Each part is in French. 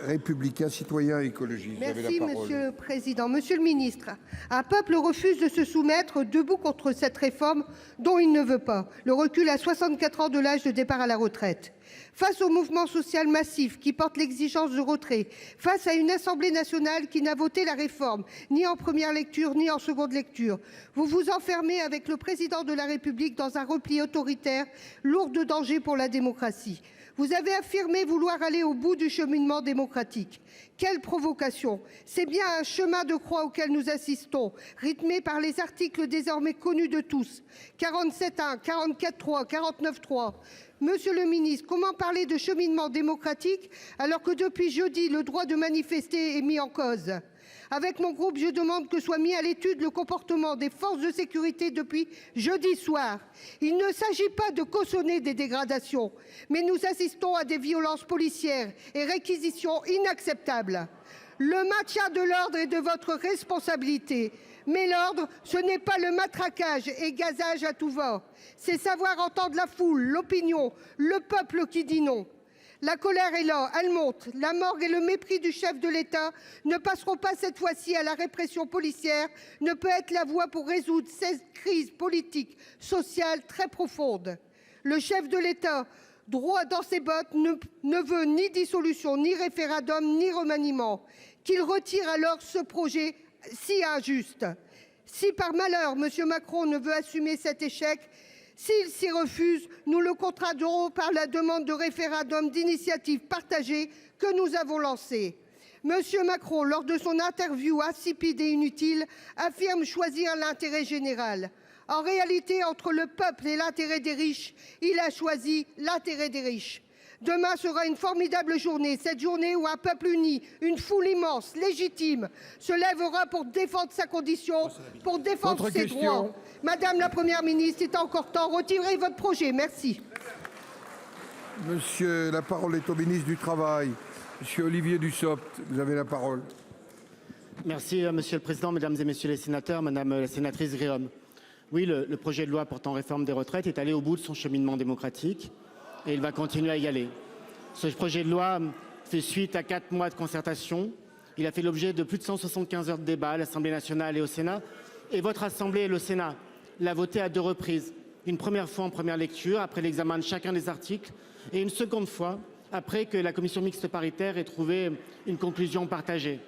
Républicains, Citoyens et Écologistes. Merci, Monsieur le Président. Monsieur le Ministre, un peuple refuse de se soumettre, debout contre cette réforme dont il ne veut pas, le recul à 64 ans de l'âge de départ à la retraite. Face au mouvement social massif qui porte l'exigence de retrait, face à une Assemblée nationale qui n'a voté la réforme ni en première lecture ni en seconde lecture, vous vous enfermez avec le président de la République dans un repli autoritaire, lourd de danger pour la démocratie. Vous avez affirmé vouloir aller au bout du cheminement démocratique. Quelle provocation! C'est bien un chemin de croix auquel nous assistons, rythmé par les articles désormais connus de tous. 47.1, 44.3, 49.3. Monsieur le ministre, comment parler de cheminement démocratique alors que depuis jeudi, le droit de manifester est mis en cause? Avec mon groupe, je demande que soit mis à l'étude le comportement des forces de sécurité depuis jeudi soir. Il ne s'agit pas de cautionner des dégradations, mais nous assistons à des violences policières et réquisitions inacceptables. Le maintien de l'ordre est de votre responsabilité. Mais l'ordre, ce n'est pas le matraquage et gazage à tout va. C'est savoir entendre la foule, l'opinion, le peuple qui dit non. La colère est là, elle monte. La morgue et le mépris du chef de l'État ne passeront pas cette fois-ci à la répression policière, ne peut être la voie pour résoudre cette crise politique, sociale très profonde. Le chef de l'État, droit dans ses bottes, ne veut ni dissolution, ni référendum, ni remaniement. Qu'il retire alors ce projet si injuste. Si par malheur, M. Macron ne veut assumer cet échec, s'il s'y refuse, nous le contraindrons par la demande de référendum d'initiative partagée que nous avons lancée. M. Macron, lors de son interview insipide et inutile, affirme choisir l'intérêt général. En réalité, entre le peuple et l'intérêt des riches, il a choisi l'intérêt des riches. Demain sera une formidable journée, cette journée où un peuple uni, une foule immense, légitime, se lèvera pour défendre sa condition, pour défendre ses droits. Madame la Première ministre, il est encore temps, retirez votre projet. Merci. La parole est au ministre du Travail, Monsieur Olivier Dussopt. Vous avez la parole. Merci, Monsieur le Président, Mesdames et Messieurs les sénateurs, Madame la sénatrice Gréaume. Oui, le projet de loi portant réforme des retraites est allé au bout de son cheminement démocratique. Et il va continuer à y aller. Ce projet de loi fait suite à 4 mois de concertation. Il a fait l'objet de plus de 175 heures de débat à l'Assemblée nationale et au Sénat. Et votre Assemblée, le Sénat, l'a voté à 2 reprises. Une première fois en première lecture, après l'examen de chacun des articles, et une seconde fois, après que la commission mixte paritaire ait trouvé une conclusion partagée.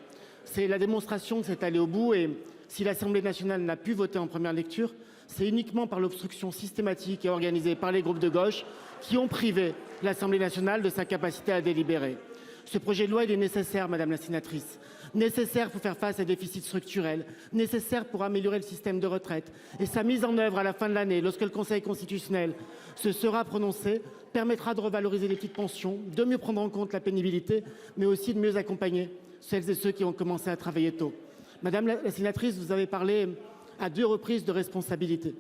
C'est la démonstration que c'est allé au bout. Et si l'Assemblée nationale n'a pu voter en première lecture, c'est uniquement par l'obstruction systématique et organisée par les groupes de gauche qui ont privé l'Assemblée nationale de sa capacité à délibérer. Ce projet de loi, il est nécessaire, Madame la sénatrice. Nécessaire pour faire face à des déficits structurels, nécessaire pour améliorer le système de retraite. Et sa mise en œuvre à la fin de l'année, lorsque le Conseil constitutionnel se sera prononcé, permettra de revaloriser les petites pensions, de mieux prendre en compte la pénibilité, mais aussi de mieux accompagner celles et ceux qui ont commencé à travailler tôt. Madame la sénatrice, vous avez parlé à 2 reprises de responsabilité.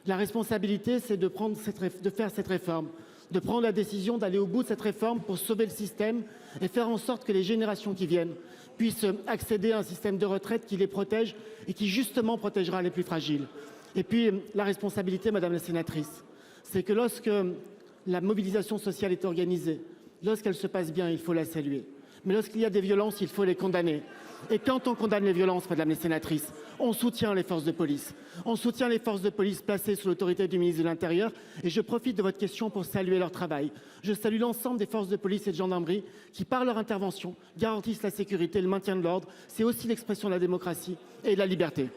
La responsabilité, c'est de faire cette réforme, de prendre la décision d'aller au bout de cette réforme pour sauver le système et faire en sorte que les générations qui viennent puissent accéder à un système de retraite qui les protège et qui justement protégera les plus fragiles. Et puis la responsabilité, Madame la sénatrice, c'est que lorsque la mobilisation sociale est organisée, lorsqu'elle se passe bien, il faut la saluer. Mais lorsqu'il y a des violences, il faut les condamner. Et quand on condamne les violences, Madame la sénatrice, on soutient les forces de police. On soutient les forces de police placées sous l'autorité du ministre de l'Intérieur. Et je profite de votre question pour saluer leur travail. Je salue l'ensemble des forces de police et de gendarmerie qui, par leur intervention, garantissent la sécurité et le maintien de l'ordre. C'est aussi l'expression de la démocratie et de la liberté.